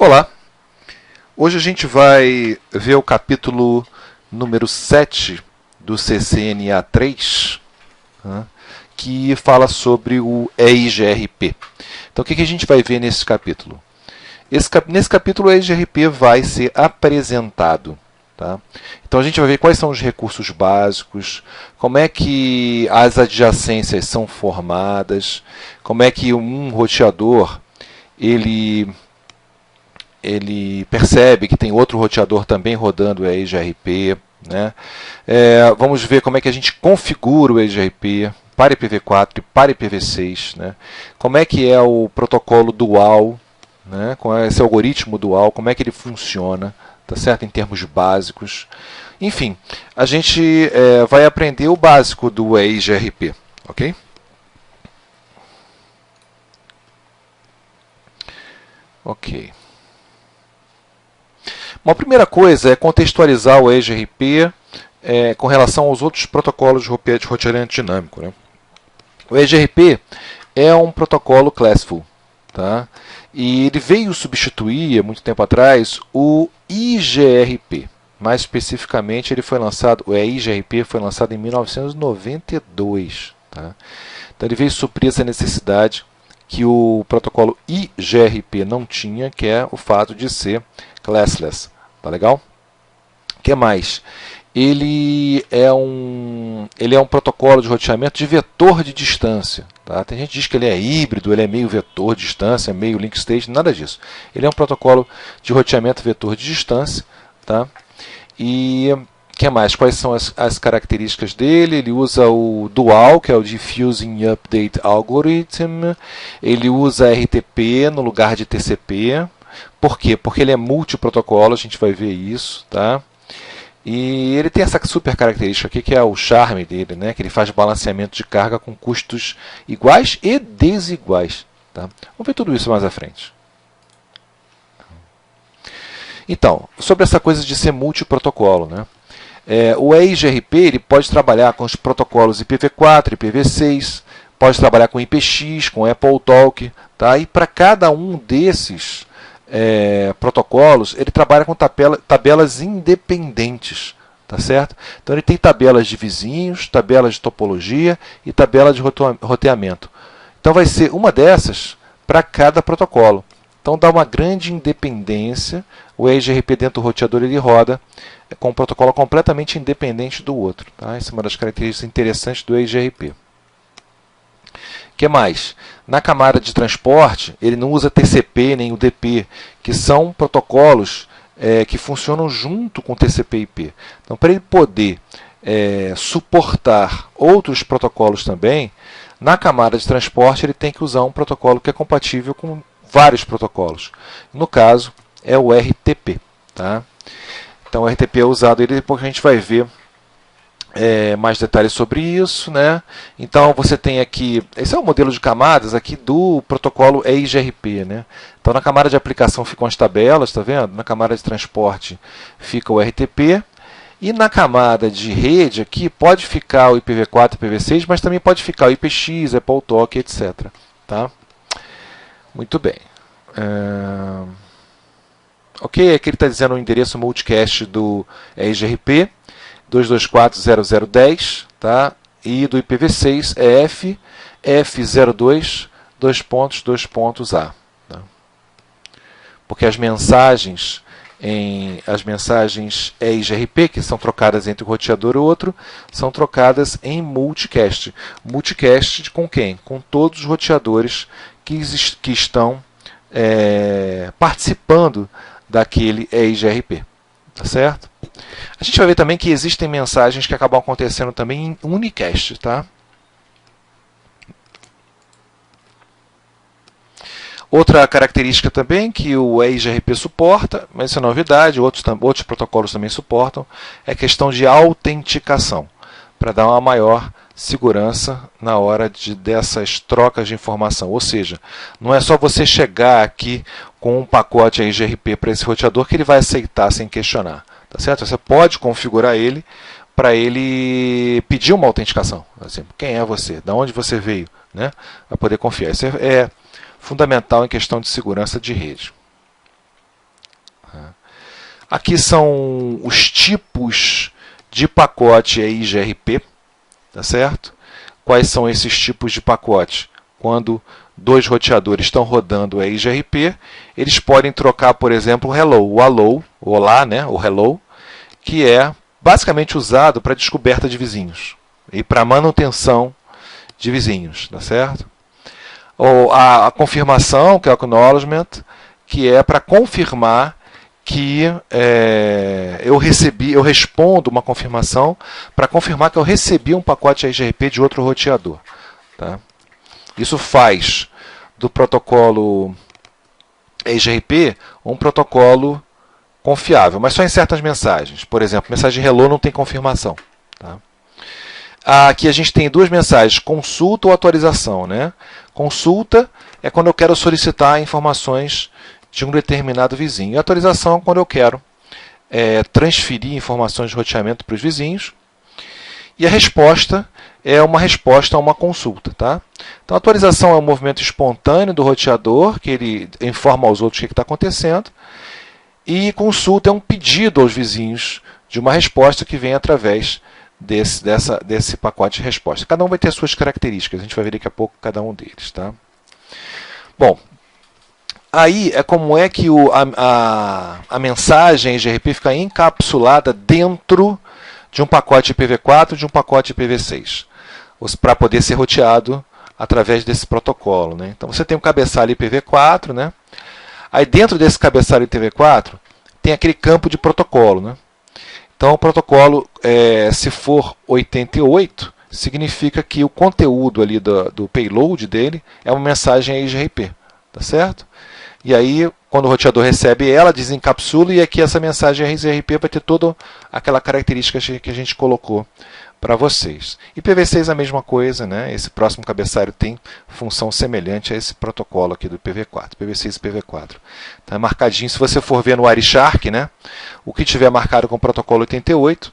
Olá! Hoje a gente vai ver o capítulo número 7 do CCNA 3, que fala sobre o EIGRP. Então o que a gente vai ver nesse capítulo? Nesse capítulo o EIGRP vai ser apresentado. Tá? Então a gente vai ver quais são os recursos básicos, como é que as adjacências são formadas, como é que um roteador ele percebe que tem outro roteador também rodando o EIGRP. Né? Vamos ver como é que a gente configura o EIGRP para IPv4 e para IPv6. Né? Como é que é o protocolo dual, né? Com esse algoritmo dual, como é que ele funciona, tá certo? Em termos básicos. Enfim, a gente vai aprender o básico do EIGRP. Ok? Ok. Uma primeira coisa é contextualizar o EIGRP com relação aos outros protocolos de roteamento dinâmico. Né? O EIGRP é um protocolo classful. Tá? E ele veio substituir, há muito tempo atrás, o IGRP. Mais especificamente, o EIGRP foi lançado em 1992. Tá? Então ele veio suprir essa necessidade que o protocolo IGRP não tinha, que é o fato de ser classless. Tá legal? O que mais? Ele é um protocolo de roteamento de vetor de distância. Tá? Tem gente que diz que ele é híbrido, ele é meio vetor de distância, meio link state, nada disso. Ele é um protocolo de roteamento vetor de distância. Tá? E o que mais? Quais são as características dele? Ele usa o Dual, que é o Diffusing Update Algorithm. Ele usa RTP no lugar de TCP. Por quê? Porque ele é multiprotocolo, a gente vai ver isso. Tá? E ele tem essa super característica aqui, que é o charme dele, né? Que ele faz balanceamento de carga com custos iguais e desiguais. Tá? Vamos ver tudo isso mais à frente. Então, sobre essa coisa de ser multiprotocolo, né? O EIGRP ele pode trabalhar com os protocolos IPv4, IPv6, pode trabalhar com IPX, com AppleTalk, tá? E para cada um desses protocolos, ele trabalha com tabelas independentes, tá certo? Então ele tem tabelas de vizinhos, tabelas de topologia e tabela de roteamento. Então vai ser uma dessas para cada protocolo. Então dá uma grande independência. O EIGRP dentro do roteador ele roda com um protocolo completamente independente do outro. Tá? Essa é uma das características interessantes do EIGRP. O que mais? Na camada de transporte, ele não usa TCP nem UDP, que são protocolos que funcionam junto com TCP/IP. Então, para ele poder suportar outros protocolos também, na camada de transporte ele tem que usar um protocolo que é compatível com vários protocolos. No caso, é o RTP. Tá? Então, o RTP é usado, depois a gente vai ver mais detalhes sobre isso. Né? Então você tem aqui, esse é o modelo de camadas aqui do protocolo EIGRP. Né? Então na camada de aplicação ficam as tabelas, tá vendo? Na camada de transporte fica o RTP. E na camada de rede aqui pode ficar o IPv4 e IPv6, mas também pode ficar o IPX, AppleTalk, etc. Tá? Muito bem. Ok, aqui ele está dizendo o endereço multicast do EIGRP. 224.0010, tá? E do IPv6 é F02 2.2.A. Tá? Porque as mensagens EIGRP, que são trocadas entre um roteador e outro, são trocadas em multicast. Multicast com quem? Com todos os roteadores que estão participando daquele EIGRP. Tá certo? A gente vai ver também que existem mensagens que acabam acontecendo também em unicast. Tá? Outra característica também que o EIGRP suporta, mas isso é novidade, outros protocolos também suportam, é a questão de autenticação, para dar uma maior segurança na hora dessas trocas de informação. Ou seja, não é só você chegar aqui com um pacote EIGRP para esse roteador que ele vai aceitar sem questionar. Tá certo? Você pode configurar ele para ele pedir uma autenticação. Assim, quem é você? De onde você veio? Né? Para poder confiar. Isso é fundamental em questão de segurança de rede. Aqui são os tipos de pacote EIGRP, tá certo? Quais são esses tipos de pacote? Quando dois roteadores estão rodando o EIGRP, eles podem trocar, por exemplo, o hello, o allow, o olá, né, o hello, que é basicamente usado para descoberta de vizinhos e para manutenção de vizinhos, tá certo? Ou a confirmação, que é o acknowledgement, que é para confirmar que eu respondo uma confirmação para confirmar que eu recebi um pacote EIGRP de outro roteador. Tá? Isso faz do protocolo EIGRP um protocolo confiável, mas só em certas mensagens. Por exemplo, mensagem hello não tem confirmação. Tá? Aqui a gente tem duas mensagens, consulta ou atualização. Né? Consulta é quando eu quero solicitar informações de um determinado vizinho. E atualização é quando eu quero transferir informações de roteamento para os vizinhos. E a resposta é uma resposta a uma consulta. Tá? Então, a atualização é um movimento espontâneo do roteador, que ele informa aos outros o que está acontecendo. E consulta é um pedido aos vizinhos de uma resposta que vem através desse pacote de resposta. Cada um vai ter suas características. A gente vai ver daqui a pouco cada um deles. Tá? Bom, aí é como é que a mensagem EIGRP fica encapsulada dentro de um pacote IPv4 e de um pacote IPv6, para poder ser roteado através desse protocolo. Né? Então você tem um cabeçalho IPv4, né? Aí dentro desse cabeçalho IPv4 tem aquele campo de protocolo. Né? Então o protocolo, se for 88, significa que o conteúdo ali do payload dele é uma mensagem EIGRP. Tá certo? E aí, quando o roteador recebe ela, desencapsula, e aqui essa mensagem EIGRP vai ter toda aquela característica que a gente colocou para vocês. IPv6 é a mesma coisa, né? Esse próximo cabeçalho tem função semelhante a esse protocolo aqui do IPv4, IPv6 e IPv4. Tá marcadinho, se você for ver no Wireshark, né? O que tiver marcado com o protocolo 88,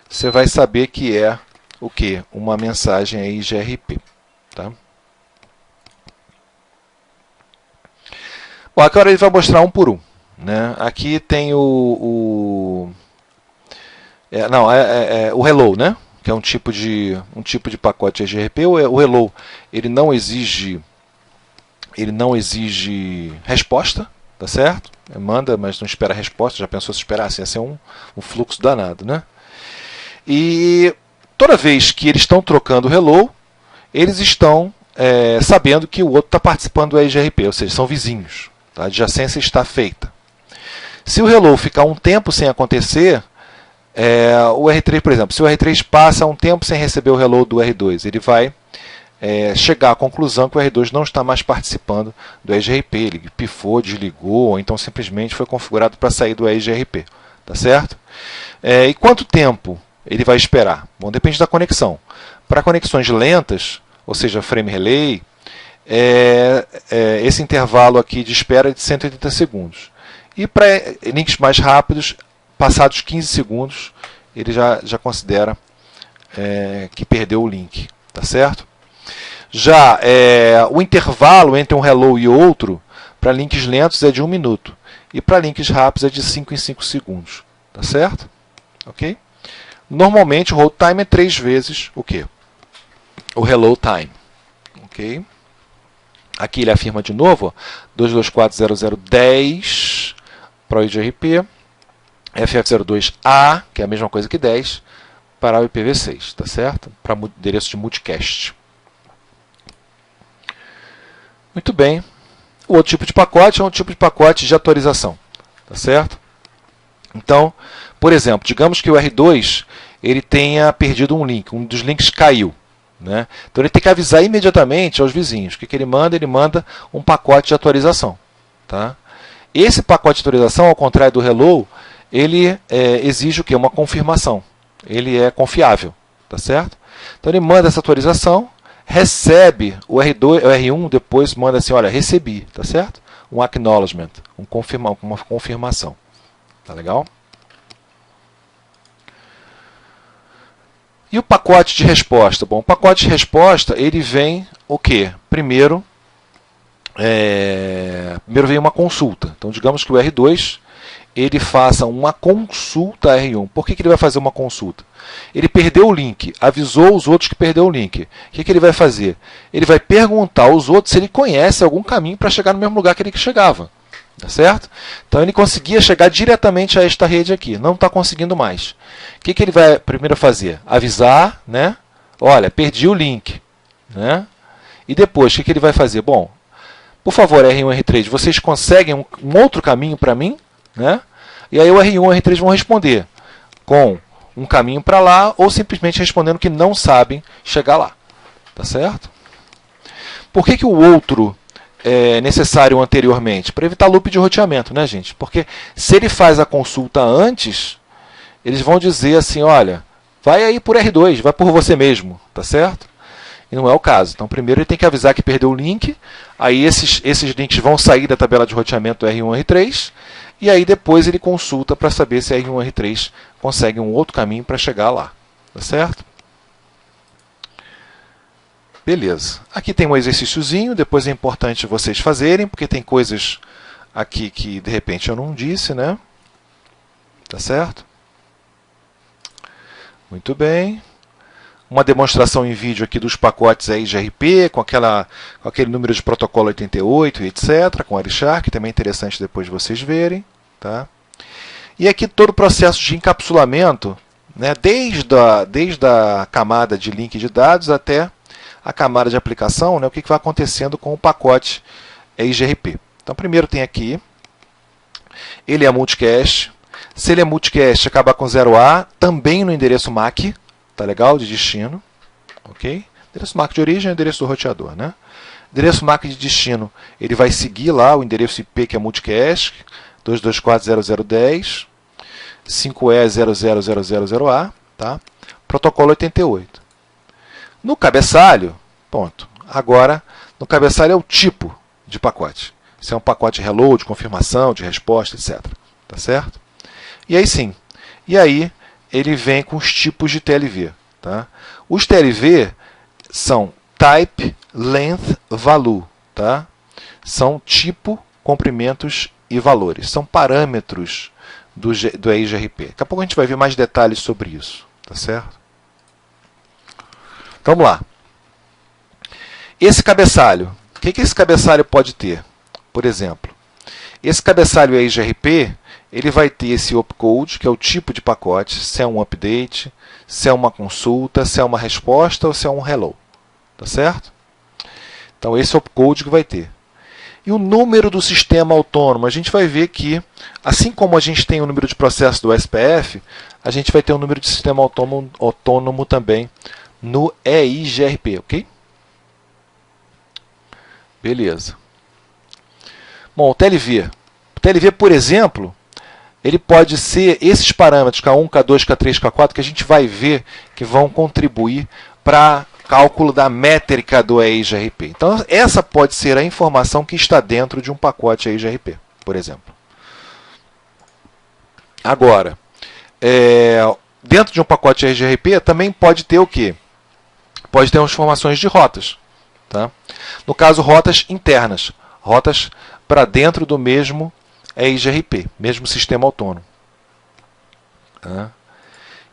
você vai saber que é o quê? Uma mensagem EIGRP. Tá? Bom, agora ele vai mostrar um por um. Né? Aqui tem o hello, né? Que é um tipo de pacote EIGRP. O hello ele não exige resposta, tá certo? Manda, mas não espera resposta. Já pensou se esperasse? Ia ser um fluxo danado, né? E toda vez que eles estão trocando o hello, eles estão sabendo que o outro está participando do EIGRP, ou seja, são vizinhos. A adjacência está feita. Se o hello ficar um tempo sem acontecer, o R3, por exemplo, se o R3 passa um tempo sem receber o hello do R2, ele vai chegar à conclusão que o R2 não está mais participando do EIGRP, ele pifou, desligou, ou então simplesmente foi configurado para sair do EIGRP. Tá certo? E quanto tempo ele vai esperar? Bom, depende da conexão. Para conexões lentas, ou seja, frame relay, esse intervalo aqui de espera é de 180 segundos. E para links mais rápidos, passados 15 segundos, ele já considera que perdeu o link. Tá certo? Já o intervalo entre um hello e outro, para links lentos, é de 1 minuto. E para links rápidos é de 5 em 5 segundos. Tá certo? Ok? Normalmente o hold time é 3 vezes o quê? O hello time. Ok? Aqui ele afirma de novo, 224.00.10 para o EIGRP, FF02A, que é a mesma coisa que 10, para o IPv6, tá certo? Para endereço de multicast. Muito bem. O outro tipo de pacote é um tipo de pacote de atualização, tá certo? Então, por exemplo, digamos que o R2 ele tenha perdido um link, um dos links caiu. Né? Então ele tem que avisar imediatamente aos vizinhos. O que ele manda? Ele manda um pacote de atualização. Tá? Esse pacote de atualização, ao contrário do hello, ele exige o quê? Uma confirmação. Ele é confiável. Tá certo? Então ele manda essa atualização, recebe o R1, depois manda assim, olha, recebi. Tá certo? Um acknowledgement, uma confirmação. Tá legal? E o pacote de resposta? Bom, o pacote de resposta, ele vem o quê? Primeiro vem uma consulta. Então, digamos que o R2 ele faça uma consulta R1. Por que ele vai fazer uma consulta? Ele perdeu o link, avisou os outros que perdeu o link. O que ele vai fazer? Ele vai perguntar aos outros se ele conhece algum caminho para chegar no mesmo lugar que ele chegava. Tá certo? Então ele conseguia chegar diretamente a esta rede aqui. Não está conseguindo mais. O que ele vai primeiro fazer? Avisar, né? Olha, perdi o link. Né? E depois, o que ele vai fazer? Bom, por favor, R1 e R3, vocês conseguem um outro caminho para mim? Né? E aí o R1 e o R3 vão responder com um caminho para lá ou simplesmente respondendo que não sabem chegar lá. Tá certo? Por que o outro é necessário anteriormente? Para evitar loop de roteamento, né, gente? Porque se ele faz a consulta antes, eles vão dizer assim, olha, vai aí por R2, vai por você mesmo, tá certo? E não é o caso. Então, primeiro ele tem que avisar que perdeu o link, aí esses links vão sair da tabela de roteamento R1 e R3, e aí depois ele consulta para saber se R1 e R3 conseguem um outro caminho para chegar lá, tá certo? Beleza. Aqui tem um exercíciozinho, depois é importante vocês fazerem, porque tem coisas aqui que de repente eu não disse, né? Tá certo? Muito bem. Uma demonstração em vídeo aqui dos pacotes aí de RP, com aquele número de protocolo 88 e etc., com Wireshark, também é interessante depois vocês verem. Tá? E aqui todo o processo de encapsulamento, né, desde a camada de link de dados até a camada de aplicação, né, o que vai acontecendo com o pacote EIGRP. Então, primeiro tem aqui, ele é multicast. Se ele é multicast, acaba com 0A, também no endereço MAC, tá legal? De destino, ok? Endereço MAC de origem é o endereço do roteador, né? Endereço MAC de destino, ele vai seguir lá o endereço IP que é multicast, 224.0010, 5E00000A, tá? Protocolo 88. No cabeçalho, ponto. Agora, no cabeçalho é o tipo de pacote. Se é um pacote hello, de confirmação, de resposta, etc. Tá certo? E aí sim. E aí ele vem com os tipos de TLV. Tá? Os TLV são Type, Length, Value. Tá? São tipo, comprimentos e valores. São parâmetros do EIGRP. Daqui a pouco a gente vai ver mais detalhes sobre isso. Tá certo? Então, vamos lá. Esse cabeçalho, o que esse cabeçalho pode ter? Por exemplo, esse cabeçalho EIGRP, ele vai ter esse opcode, que é o tipo de pacote, se é um update, se é uma consulta, se é uma resposta ou se é um hello. Tá certo? Então, esse é o opcode que vai ter. E o número do sistema autônomo, a gente vai ver que, assim como a gente tem o número de processo do SPF, a gente vai ter o número de sistema autônomo também no EIGRP, ok? Beleza. Bom, o TLV. O TLV, por exemplo, ele pode ser esses parâmetros K1, K2, K3, K4 que a gente vai ver que vão contribuir para cálculo da métrica do EIGRP. Então, essa pode ser a informação que está dentro de um pacote EIGRP, por exemplo. Agora, dentro de um pacote EIGRP também pode ter o quê? Pode ter umas informações de rotas. Tá? No caso, rotas internas. Rotas para dentro do mesmo EIGRP, mesmo sistema autônomo. Tá?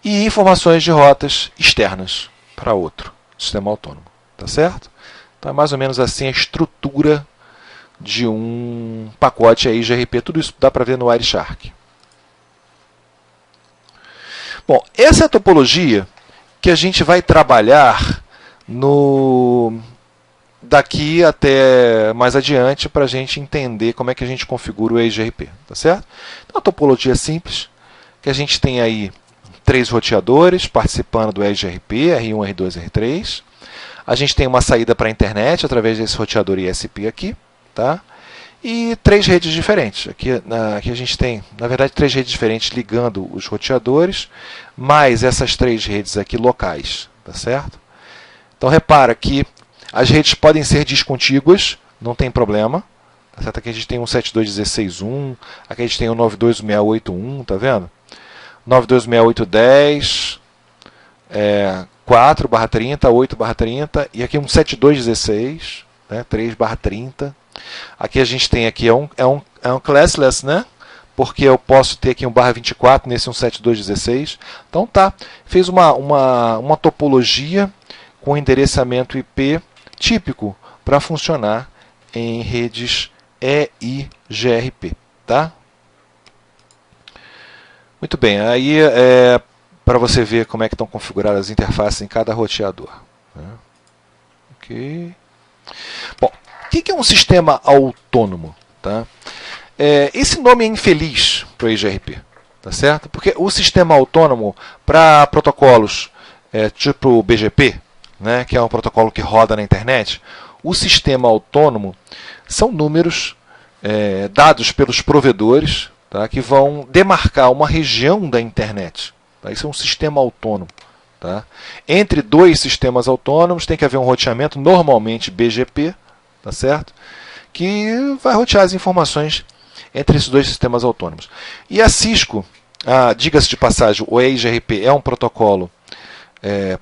E informações de rotas externas para outro sistema autônomo. Tá certo? Então é mais ou menos assim a estrutura de um pacote EIGRP. Tudo isso dá para ver no Wireshark. Bom, essa é a topologia que a gente vai trabalhar daqui até mais adiante para a gente entender como é que a gente configura o EIGRP. Tá certo? Então, uma topologia simples, que a gente tem aí 3 roteadores participando do EIGRP, R1, R2, R3. A gente tem uma saída para a internet através desse roteador ISP aqui. Tá? E 3 redes diferentes. Aqui a gente tem, na verdade, 3 redes diferentes ligando os roteadores, mais essas 3 redes aqui locais. Tá certo? Então, repara que as redes podem ser discontíguas, não tem problema. Tá certo? Aqui a gente tem um 72.16.1, aqui a gente tem um 92.68.1, tá vendo? 92.68.10, 4/30, 8/30, e aqui um 72.16, né? 3/30. Aqui a gente tem aqui é um classless, né? porque eu posso ter aqui um /24 nesse 172.16. Então tá, fez uma topologia com endereçamento IP típico para funcionar em redes EIGRP, tá? Muito bem, aí para você ver como é que estão configuradas as interfaces em cada roteador. Né? Ok. Bom, o que é um sistema autônomo? Tá? Esse nome é infeliz para o EIGRP, tá certo? Porque o sistema autônomo, para protocolos tipo o BGP, né, que é um protocolo que roda na internet, o sistema autônomo são números dados pelos provedores, tá, que vão demarcar uma região da internet. Tá? Isso é um sistema autônomo. Tá? Entre dois sistemas autônomos tem que haver um roteamento, normalmente BGP, tá certo? Que vai rotear as informações entre esses dois sistemas autônomos. E a Cisco, diga-se de passagem, o EIGRP é um protocolo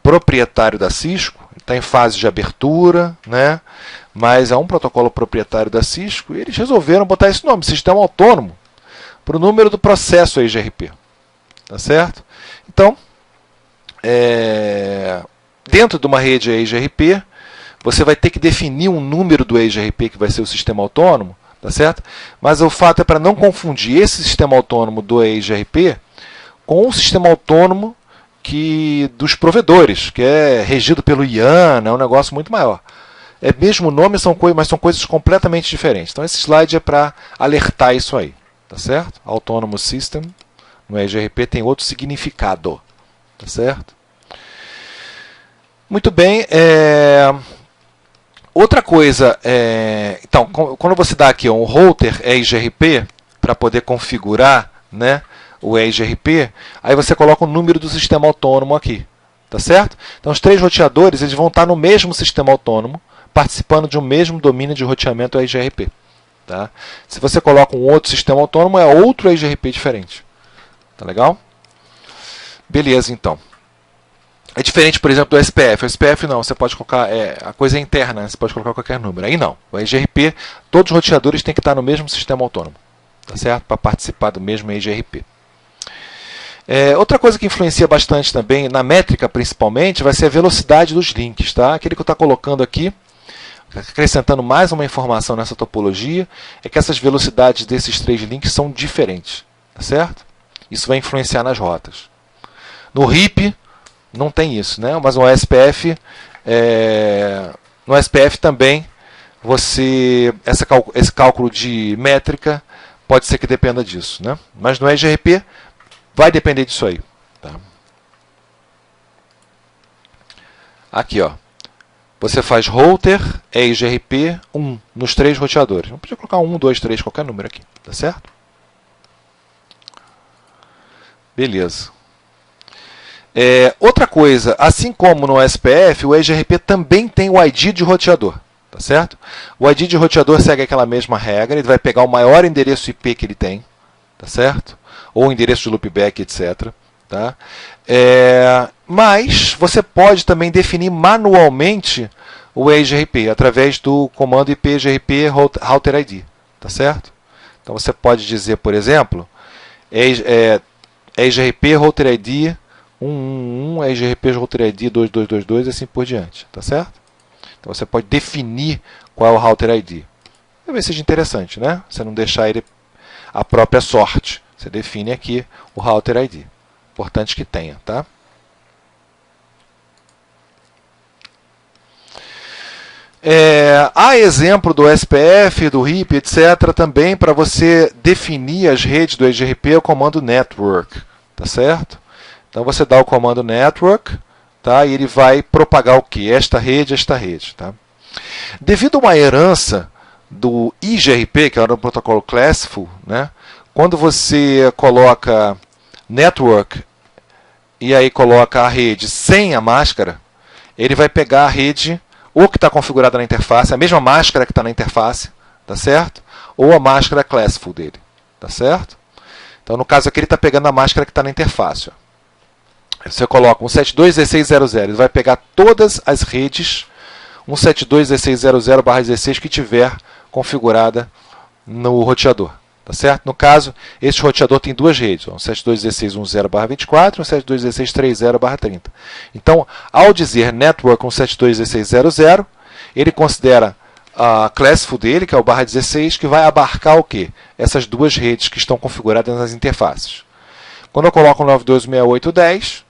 proprietário da Cisco, está em fase de abertura, né? Mas é um protocolo proprietário da Cisco e eles resolveram botar esse nome, sistema autônomo, para o número do processo EIGRP. Tá certo? Então, dentro de uma rede EIGRP, você vai ter que definir um número do EIGRP que vai ser o sistema autônomo, tá certo? Mas o fato é para não confundir esse sistema autônomo do EIGRP com o sistema autônomo dos provedores, que é regido pelo IANA, é um negócio muito maior. É mesmo nome, mas são coisas completamente diferentes. Então esse slide é para alertar isso aí, tá certo? Autonomous System no EIGRP tem outro significado, tá certo? Muito bem. Outra coisa, então, quando você dá aqui um router EIGRP para poder configurar, né, o EIGRP, aí você coloca o número do sistema autônomo aqui, tá certo? Então os três roteadores eles vão estar no mesmo sistema autônomo, participando de um mesmo domínio de roteamento EIGRP. Tá? Se você coloca um outro sistema autônomo, é outro EIGRP diferente. Tá legal? Beleza, então. É diferente, por exemplo, do SPF. O SPF não, você pode colocar, a coisa é interna, né? Você pode colocar qualquer número. Aí não. O EIGRP, todos os roteadores têm que estar no mesmo sistema autônomo. Tá certo? Para participar do mesmo EIGRP. Outra coisa que influencia bastante também, na métrica principalmente, vai ser a velocidade dos links. Tá? Aquele que eu estou colocando aqui, acrescentando mais uma informação nessa topologia, é que essas velocidades desses três links são diferentes. Tá certo? Isso vai influenciar nas rotas. No RIP, não tem isso, né? Mas no SPF, também, esse cálculo de métrica pode ser que dependa disso. Né? Mas no EIGRP, vai depender disso aí. Tá? Aqui, ó. Você faz router, EIGRP, 1 nos três roteadores. Não podia colocar 1, 2, 3, qualquer número aqui. Tá certo? Beleza. Outra coisa, assim como no SPF, o EIGRP também tem o ID de roteador. Tá certo? O ID de roteador segue aquela mesma regra, ele vai pegar o maior endereço IP que ele tem. Tá certo? Ou endereço de loopback, etc. Tá? Mas você pode também definir manualmente o EIGRP através do comando IPGRP Router ID. Tá certo? Então você pode dizer, por exemplo, EIGRP Router ID 111, EIGRP Router ID 2222 e assim por diante. Tá certo? Então você pode definir qual é o Router ID. Talvez seja interessante, né? Você não deixar ele à própria sorte. Você define aqui o Router ID. Importante que tenha, tá? Há exemplo do SPF, do RIP, etc. também para você definir as redes do EIGRP, é o comando network, tá certo? Então você dá o comando network, tá? E ele vai propagar o que? Esta rede, tá? Devido a uma herança do IGRP, que era um protocolo classful, né? Quando você coloca network e aí coloca a rede sem a máscara, ele vai pegar a rede ou que está configurada na interface, a mesma máscara que está na interface, tá certo? Ou a máscara classful dele, tá certo? Então no caso aqui ele está pegando a máscara que está na interface. Ó. Você coloca 172.16.00, ele vai pegar todas as redes 172.16.00/16 que tiver configurada no roteador. Tá certo? No caso, esse roteador tem duas redes, um 72.16.10/24 e um 72.16.30/30. Então, ao dizer Network 172.16.00, ele considera a classful dele, que é o /16, que vai abarcar o quê? Essas duas redes que estão configuradas nas interfaces. Quando eu coloco o 92.68.10,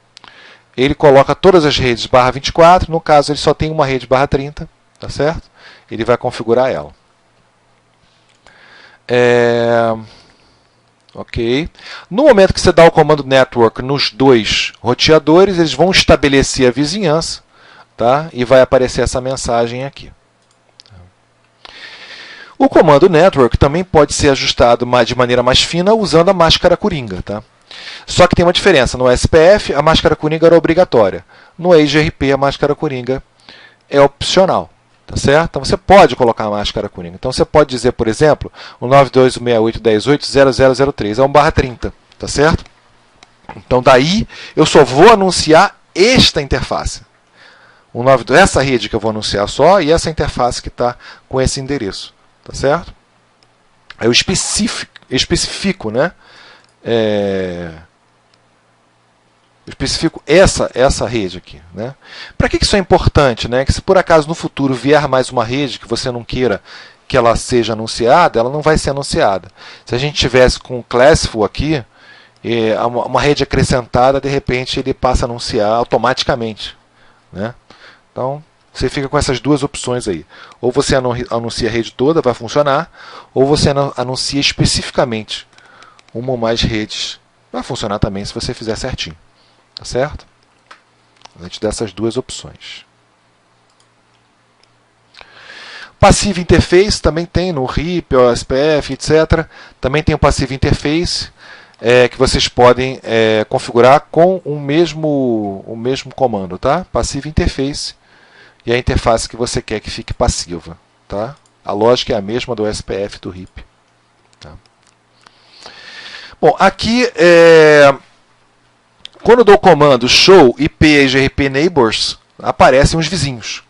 ele coloca todas as redes /24, no caso ele só tem uma rede /30, tá certo? Ele vai configurar ela. Ok. No momento que você dá o comando network nos dois roteadores, eles vão estabelecer a vizinhança, tá? E vai aparecer essa mensagem aqui. O comando network também pode ser ajustado de maneira mais fina usando a máscara coringa, tá? Só que tem uma diferença. No SPF, a máscara coringa era obrigatória. No EIGRP, a máscara coringa é opcional. Tá certo? Então você pode colocar a máscara coringa. Então você pode dizer, por exemplo, o 92.168.18.0003 é um /30. Tá certo? Então daí eu só vou anunciar esta interface. Essa rede que eu vou anunciar só e essa interface que está com esse endereço. Tá certo? Aí eu especifico, né? Eu especifico essa rede aqui. Né? Para que isso é importante? Né? Que se por acaso no futuro vier mais uma rede que você não queira que ela seja anunciada, ela não vai ser anunciada. Se a gente tivesse com o Classful aqui, uma rede acrescentada, de repente ele passa a anunciar automaticamente. Né? Então, você fica com essas duas opções aí. Ou você anuncia a rede toda, vai funcionar, ou você anuncia especificamente uma ou mais redes. Vai funcionar também se você fizer certinho. Tá certo? Antes dessas duas opções. Passive Interface também tem no RIP, OSPF, etc. Também tem o Passive Interface, que vocês podem configurar com o mesmo comando. Tá? Passive Interface e a interface que você quer que fique passiva. Tá? A lógica é a mesma do OSPF e do RIP. Tá? Bom, aqui quando eu dou o comando show IP EIGRP neighbors, aparecem os vizinhos.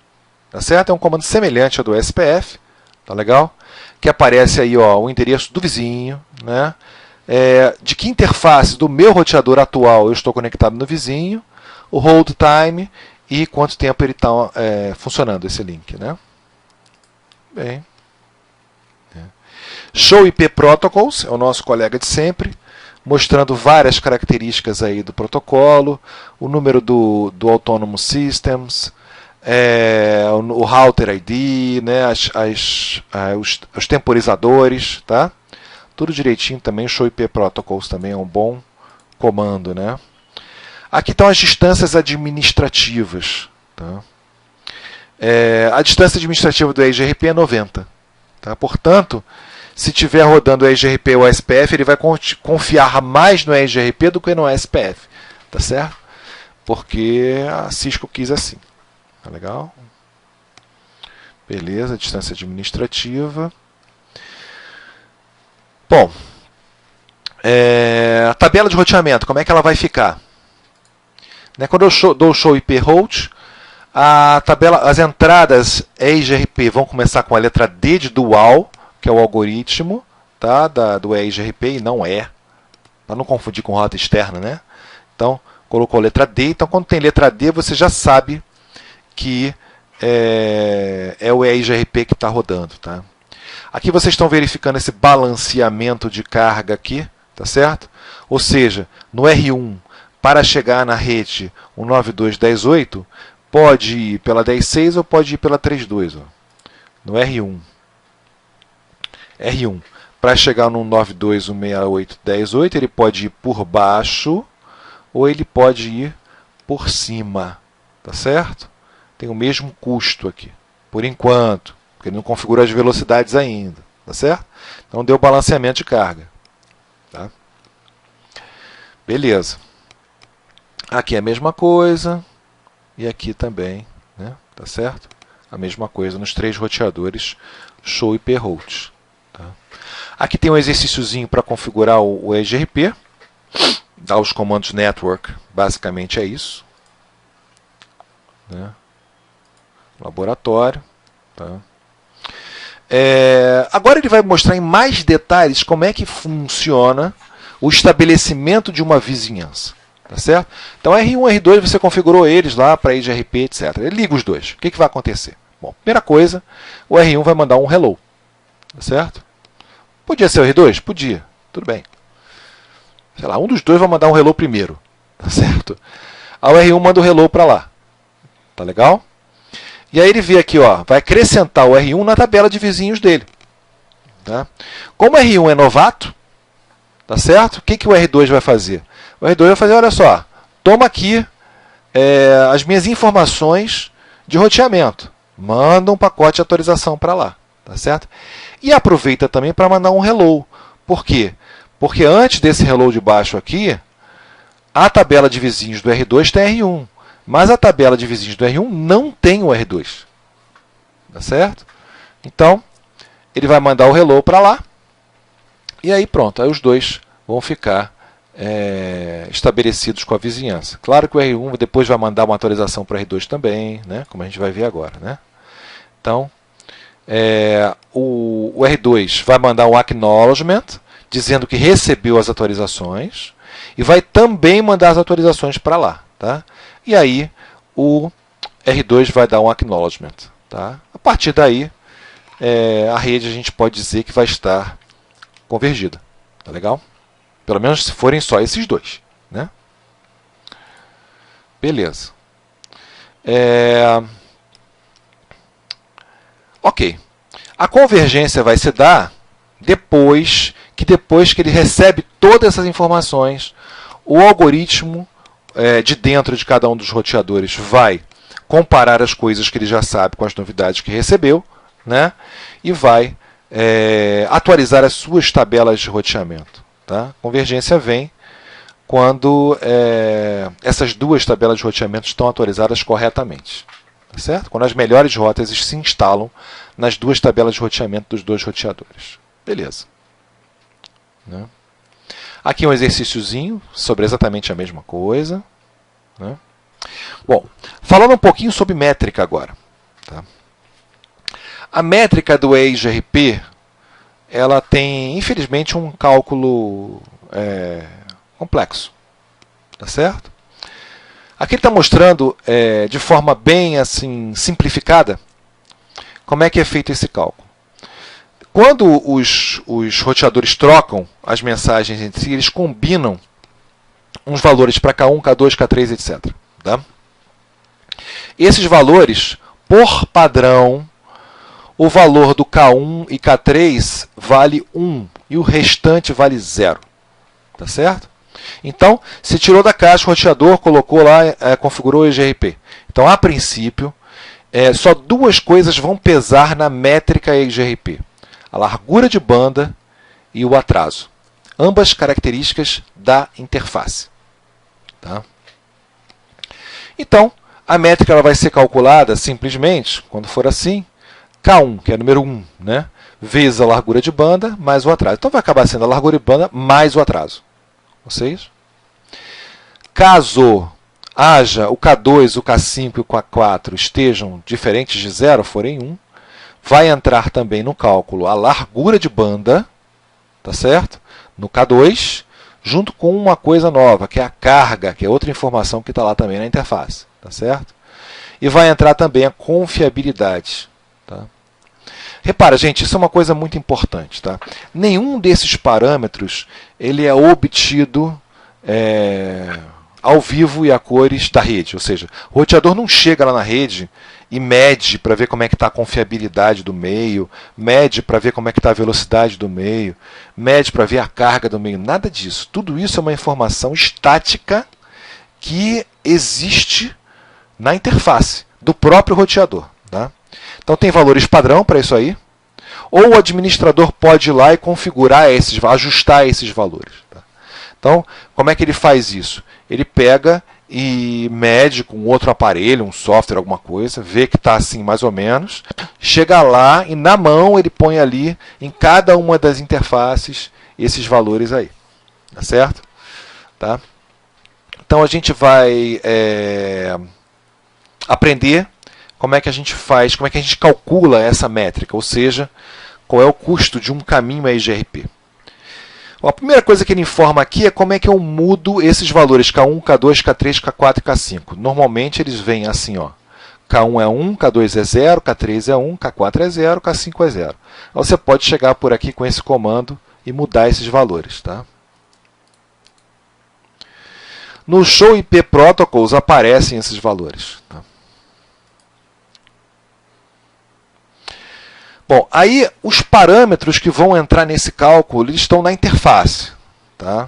Tá certo? É um comando semelhante ao do SPF, tá legal? Que aparece aí o endereço do vizinho, né? De que interface do meu roteador atual eu estou conectado no vizinho, o hold time e quanto tempo ele está funcionando esse link, né? Bem. Show IP Protocols é o nosso colega de sempre, mostrando várias características aí do protocolo, o número do Autonomous Systems, o Router ID, né, os temporizadores, tá? Tudo direitinho também. O Show IP Protocols também é um bom comando, né? Aqui estão as distâncias administrativas. Tá? A distância administrativa do EIGRP é 90. Tá? Portanto, se estiver rodando o EIGRP ou o SPF, ele vai confiar mais no EIGRP do que no SPF. Tá certo? Porque a Cisco quis assim. Tá legal? Beleza, distância administrativa. Bom, a tabela de roteamento, como é que ela vai ficar? Quando eu dou o show IP route, as entradas EIGRP vão começar com a letra D de dual, que é o algoritmo, tá, do EIGRP, e não é, para não confundir com rota externa, né? Então, colocou letra D, então quando tem letra D, você já sabe que é o EIGRP que está rodando, tá? Aqui vocês estão verificando esse balanceamento de carga aqui, tá certo? Ou seja, no R1, para chegar na rede 192.10.8, pode ir pela 10.6 ou pode ir pela 3.2. No R1. R1. Para chegar no 92.168.10.8, ele pode ir por baixo ou ele pode ir por cima. Tá certo? Tem o mesmo custo aqui, por enquanto, porque ele não configura as velocidades ainda. Tá certo? Então deu balanceamento de carga. Tá? Beleza. Aqui é a mesma coisa. E aqui também. Né? Tá certo? A mesma coisa nos três roteadores show IP route. Tá? Aqui tem um exercíciozinho para configurar o EIGRP. Dar os comandos network. Basicamente é isso. Né? Laboratório. Tá? Agora ele vai mostrar em mais detalhes como é que funciona o estabelecimento de uma vizinhança. Tá certo? Então R1 e R2 você configurou eles lá para EGRP, etc. Ele liga os dois. O que vai acontecer? Bom, primeira coisa, o R1 vai mandar um hello. Tá certo? Podia ser o R2? Podia. Tudo bem. Sei lá, um dos dois vai mandar um hello primeiro. Tá certo? Aí o R1 manda o hello para lá. Tá legal? E aí ele vê aqui, ó, vai acrescentar o R1 na tabela de vizinhos dele. Tá? Como o R1 é novato, tá certo? O que o R2 vai fazer? O R2 vai fazer, olha só, toma aqui as minhas informações de roteamento. Manda um pacote de atualização para lá. Tá certo? E aproveita também para mandar um hello. Por quê? Porque antes desse hello de baixo aqui, a tabela de vizinhos do R2 tem R1. Mas a tabela de vizinhos do R1 não tem o R2. Tá certo? Então, ele vai mandar o hello para lá. E aí pronto, aí os dois vão ficar estabelecidos com a vizinhança. Claro que o R1 depois vai mandar uma atualização para o R2 também, né? Como a gente vai ver agora. Né? Então, o R2 vai mandar um acknowledgement, dizendo que recebeu as atualizações, e vai também mandar as atualizações para lá. Tá? E aí o R2 vai dar um acknowledgement. Tá? A partir daí, a rede a gente pode dizer que vai estar convergida. Tá legal? Pelo menos se forem só esses dois. Né? Beleza. Ok. A convergência vai se dar depois que ele recebe todas essas informações, o algoritmo de dentro de cada um dos roteadores vai comparar as coisas que ele já sabe com as novidades que recebeu, né? E vai atualizar as suas tabelas de roteamento. Tá? Convergência vem quando essas duas tabelas de roteamento estão atualizadas corretamente. Tá certo? Quando as melhores rotas se instalam nas duas tabelas de roteamento dos dois roteadores. Beleza. Né? Aqui um exercíciozinho sobre exatamente a mesma coisa. Né? Bom, falando um pouquinho sobre métrica agora. Tá? A métrica do EIGRP, ela tem, infelizmente, um cálculo complexo. Tá certo? Aqui ele está mostrando de forma bem assim, simplificada como é que é feito esse cálculo. Quando os roteadores trocam as mensagens entre si, eles combinam uns valores para K1, K2, K3, etc. Tá? Esses valores, por padrão, o valor do K1 e K3 vale 1 e o restante vale 0. Tá certo? Então, se tirou da caixa o roteador, colocou lá, configurou o EGRP. Então, a princípio, só duas coisas vão pesar na métrica EGRP. A largura de banda e o atraso. Ambas características da interface. Tá? Então, a métrica ela vai ser calculada simplesmente, quando for assim, K1, que é número 1, né? Vezes a largura de banda mais o atraso. Então, vai acabar sendo a largura de banda mais o atraso. Vocês? Caso haja o K2, o K5 e o K4 estejam diferentes de 0, forem 1, vai entrar também no cálculo a largura de banda, tá certo? No K2, junto com uma coisa nova, que é a carga, que é outra informação que está lá também na interface, tá certo? E vai entrar também a confiabilidade. Tá? Repara, gente, isso é uma coisa muito importante. Tá? Nenhum desses parâmetros ele é obtido ao vivo e a cores da rede. Ou seja, o roteador não chega lá na rede e mede para ver como é que está a confiabilidade do meio, mede para ver como é que está a velocidade do meio, mede para ver a carga do meio. Nada disso. Tudo isso é uma informação estática que existe na interface do próprio roteador. Tá? Então tem valores padrão para isso aí, ou o administrador pode ir lá e configurar ajustar esses valores. Tá? Então, como é que ele faz isso? Ele pega e mede com outro aparelho, um software, alguma coisa, vê que está assim mais ou menos, chega lá e na mão ele põe ali em cada uma das interfaces esses valores aí. Tá certo? Tá? Então a gente vai aprender como é que a gente faz, como é que a gente calcula essa métrica, ou seja, qual é o custo de um caminho EGRP. Bom, a primeira coisa que ele informa aqui é como é que eu mudo esses valores K1, K2, K3, K4 e K5. Normalmente eles vêm assim, ó. K1 é 1, K2 é 0, K3 é 1, K4 é 0, K5 é 0. Então, você pode chegar por aqui com esse comando e mudar esses valores. Tá? No Show IP Protocols aparecem esses valores. Tá? Bom, aí os parâmetros que vão entrar nesse cálculo eles estão na interface. Tá?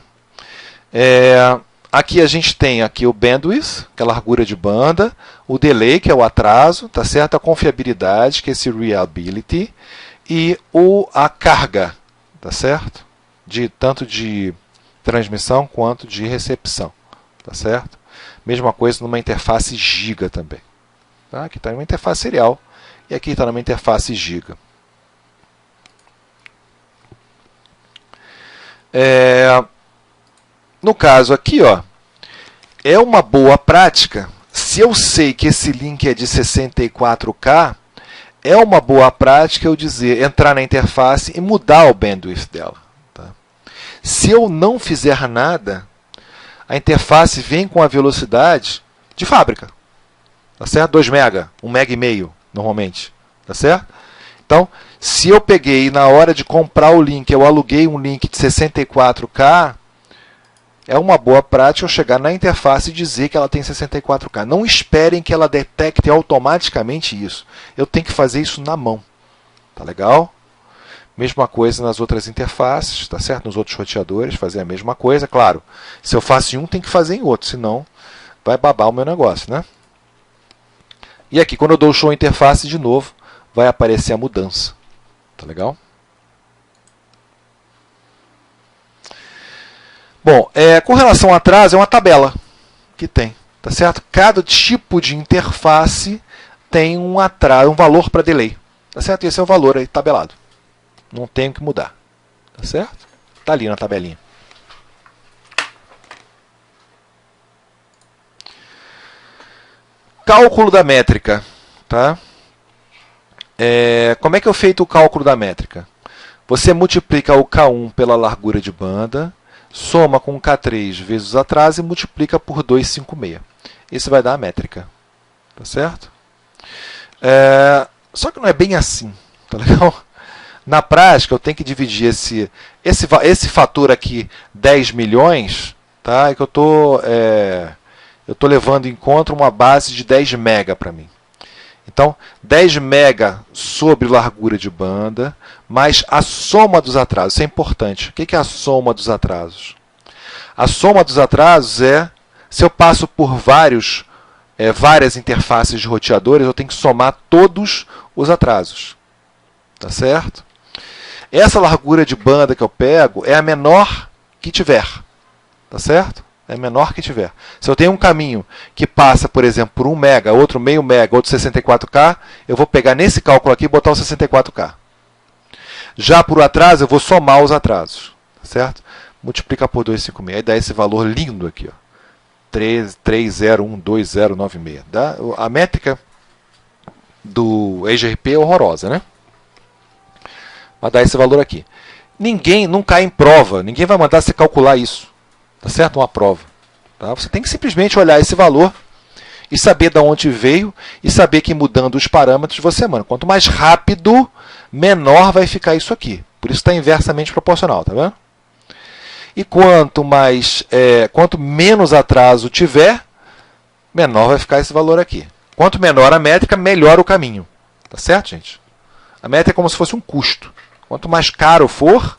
Aqui a gente tem aqui o bandwidth, que é a largura de banda, o delay, que é o atraso, tá certo? A confiabilidade, que é esse reliability, e a carga, tá certo? Tanto de transmissão quanto de recepção, tá certo? Mesma coisa numa interface giga também. Tá? Aqui está numa interface serial e aqui está numa interface giga. No caso aqui, ó, é uma boa prática. Se eu sei que esse link é de 64K, é uma boa prática eu entrar na interface e mudar o bandwidth dela. Tá? Se eu não fizer nada, a interface vem com a velocidade de fábrica. Tá certo? 2 MB, 1,5 MB normalmente. Tá certo? Então, se eu peguei na hora de comprar o link, eu aluguei um link de 64K, é uma boa prática eu chegar na interface e dizer que ela tem 64K. Não esperem que ela detecte automaticamente isso. Eu tenho que fazer isso na mão. Tá legal? Mesma coisa nas outras interfaces, tá certo? Nos outros roteadores, fazer a mesma coisa. Claro, se eu faço em um, tem que fazer em outro, senão vai babar o meu negócio, né? E aqui, quando eu dou o show interface de novo, vai aparecer a mudança. Tá legal? Bom, com relação ao atraso, é uma tabela que tem, tá certo? Cada tipo de interface tem um atraso, um valor para delay, tá certo? Esse é o valor aí tabelado. Não tem o que mudar, tá certo? Tá ali na tabelinha. Cálculo da métrica, tá? Como é que é feito o cálculo da métrica? Você multiplica o K1 pela largura de banda, soma com K3 vezes o atraso e multiplica por 256. Esse vai dar a métrica. Tá certo? Só que não é bem assim. Tá legal? Na prática, eu tenho que dividir esse fator aqui, 10 milhões, tá? É que eu tô levando em conta uma base de 10 mega para mim. Então, 10 mega sobre largura de banda, mais a soma dos atrasos. Isso é importante. O que é a soma dos atrasos? A soma dos atrasos se eu passo por várias interfaces de roteadores, eu tenho que somar todos os atrasos. Tá certo? Essa largura de banda que eu pego é a menor que tiver. Tá certo? É a menor que tiver. Se eu tenho um caminho que passa, por exemplo, por 1 mega, outro meio mega, outro 64K, eu vou pegar nesse cálculo aqui e botar o 64K. Já por atraso, eu vou somar os atrasos. Certo? Multiplica por 256 e dá esse valor lindo aqui. Ó. 3012096. A métrica do EGRP é horrorosa, né? Mas dá esse valor aqui. Ninguém não cai em prova. Ninguém vai mandar você calcular isso. Tá certo? Uma prova. Tá? Você tem que simplesmente olhar esse valor e saber de onde veio e saber que mudando os parâmetros você manda. Quanto mais rápido, menor vai ficar isso aqui. Por isso está inversamente proporcional. Tá vendo? E quanto menos atraso tiver, menor vai ficar esse valor aqui. Quanto menor a métrica, melhor o caminho. Tá certo, gente? A métrica é como se fosse um custo. Quanto mais caro for,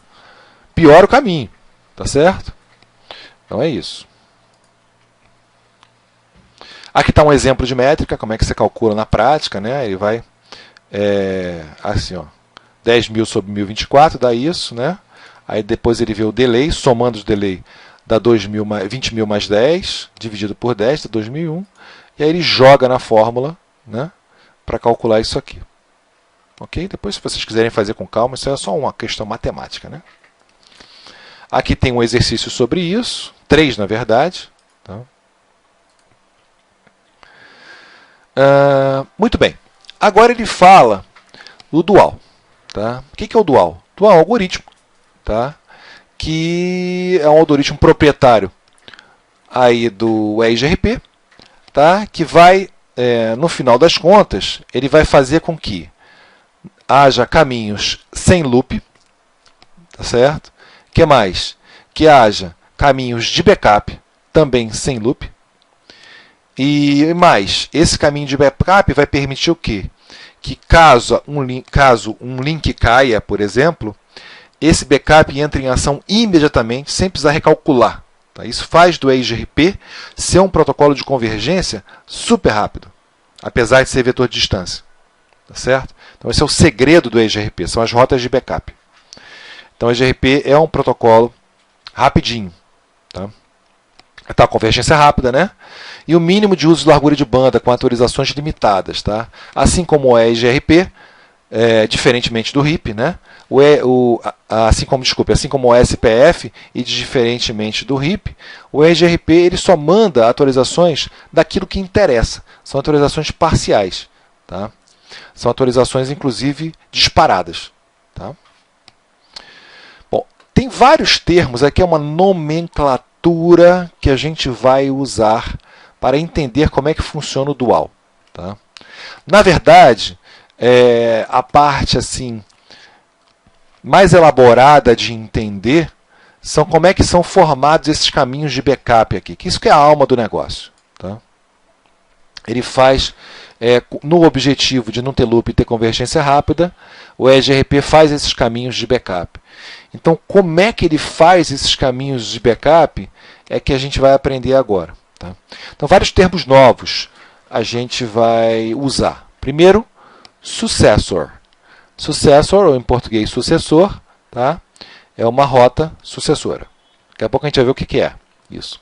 pior o caminho. Tá certo? Então é isso. Aqui está um exemplo de métrica, como é que você calcula na prática, né? Ele vai assim, ó, 10.000 sobre 1024 dá isso, né? Aí depois ele vê o delay, somando os delay dá 20.000 mais 10, dividido por 10, dá 2001. E aí ele joga na fórmula, né, para calcular isso aqui. Ok? Depois, se vocês quiserem fazer com calma, isso é só uma questão matemática, né? Aqui tem um exercício sobre isso, 3 na verdade. Tá? Muito bem. Agora ele fala do dual. Tá? O que é o dual? Dual é um algoritmo, tá? Que é um algoritmo proprietário aí do EIGRP, tá? Que vai, no final das contas, ele vai fazer com que haja caminhos sem loop, tá certo? O que mais? Que haja caminhos de backup, também sem loop. E mais, esse caminho de backup vai permitir o quê? Que caso um link caia, por exemplo, esse backup entra em ação imediatamente, sem precisar recalcular. Tá? Isso faz do EIGRP ser um protocolo de convergência super rápido, apesar de ser vetor de distância. Tá certo? Então esse é o segredo do EIGRP, são as rotas de backup. Então o EIGRP é um protocolo rapidinho. Tá? Então, a convergência rápida, né? E o mínimo de uso de largura de banda com atualizações limitadas. Tá? Assim como o EIGRP, diferentemente do RIP, né? Assim como o SPF e diferentemente do RIP, o EIGRP ele só manda atualizações daquilo que interessa. São atualizações parciais. Tá? São atualizações, inclusive, disparadas. Tá? Bom, tem vários termos, aqui é uma nomenclatura que a gente vai usar para entender como é que funciona o dual. Tá? Na verdade, a parte assim mais elaborada de entender são como é que são formados esses caminhos de backup aqui, que isso que é a alma do negócio. Tá? Ele faz, no objetivo de não ter loop e ter convergência rápida, o EIGRP faz esses caminhos de backup. Então, como é que ele faz esses caminhos de backup é que a gente vai aprender agora. Tá? Então, vários termos novos a gente vai usar. Primeiro, successor. Successor, ou em português sucessor, tá? É uma rota sucessora. Daqui a pouco a gente vai ver o que é isso.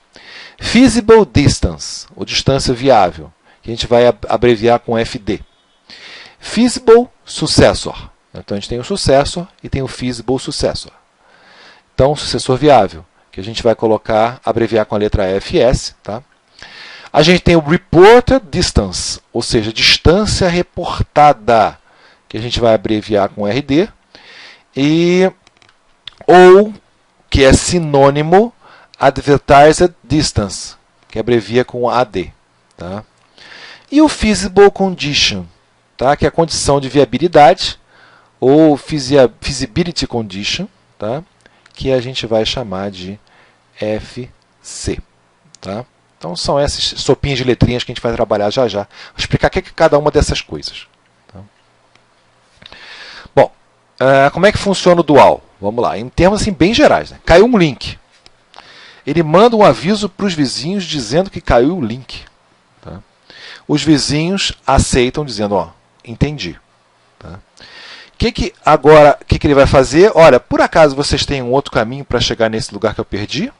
Feasible distance, ou distância viável, que a gente vai abreviar com FD. Feasible successor. Então a gente tem o successor e tem o feasible successor. Então, sucessor viável, que a gente vai abreviar com a letra FS, tá? A gente tem o reported distance, ou seja, distância reportada, que a gente vai abreviar com RD, ou que é sinônimo advertised distance, que abrevia com AD. Tá? E o feasible condition, tá? Que é a condição de viabilidade, ou feasibility condition, tá? Que a gente vai chamar de FC. Tá? Então são essas sopinhas de letrinhas que a gente vai trabalhar já já. Vou explicar o que é cada uma dessas coisas. Tá? Bom, como é que funciona o dual? Vamos lá, em termos assim, bem gerais. Né? Caiu um link. Ele manda um aviso para os vizinhos dizendo que caiu o link. Tá? Os vizinhos aceitam dizendo, ó, entendi. Tá? O que ele vai fazer? Olha, por acaso vocês têm um outro caminho para chegar nesse lugar que eu perdi?